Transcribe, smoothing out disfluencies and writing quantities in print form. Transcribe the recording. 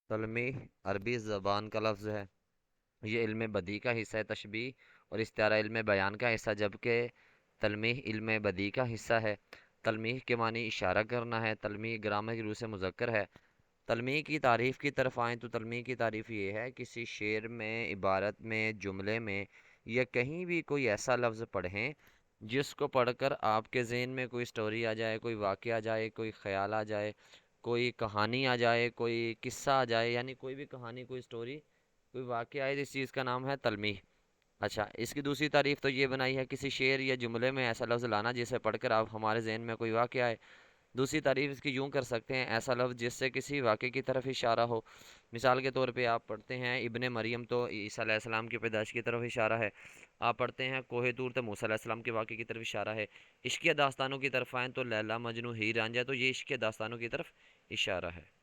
تلمیح عربی زبان کا لفظ ہے، یہ علم بدیع کا حصہ ہے، تشبیہ اور استعارہ علم بیان کا حصہ، جبکہ تلمیح علم بدیع کا حصہ ہے۔ تلمیح کے معنی اشارہ کرنا ہے، تلمیح گرامر کی روح سے مذکر ہے۔ تلمیح کی تعریف کی طرف آئیں تو تلمیح کی تعریف یہ ہے، کسی شعر میں، عبارت میں، جملے میں یا کہیں بھی کوئی ایسا لفظ پڑھیں جس کو پڑھ کر آپ کے ذہن میں کوئی سٹوری آ جائے، کوئی واقعہ آ جائے، کوئی خیال آ جائے، کوئی کہانی آ جائے، کوئی قصہ آ جائے، یعنی کوئی بھی کہانی، کوئی سٹوری، کوئی واقعہ ہے، اس چیز کا نام ہے تلمیح۔ اچھا، اس کی دوسری تعریف تو یہ بنائی ہے، کسی شعر یا جملے میں ایسا لفظ لانا جسے پڑھ کر آپ ہمارے ذہن میں کوئی واقعہ آئے۔ دوسری تعریف اس کی یوں کر سکتے ہیں، ایسا لفظ جس سے کسی واقعے کی طرف اشارہ ہو۔ مثال کے طور پہ آپ پڑھتے ہیں ابن مریم، تو عیسیٰ علیہ السلام کی پیدائش کی طرف اشارہ ہے۔ آپ پڑھتے ہیں کوہ طور، تو موسیٰ علیہ السلام کے واقعے کی طرف اشارہ ہے۔ عشقیہ داستانوں کی طرف آئیں تو لیلا مجنو ہیر رانجھا، تو یہ عشقیہ داستانوں کی طرف اشارہ ہے۔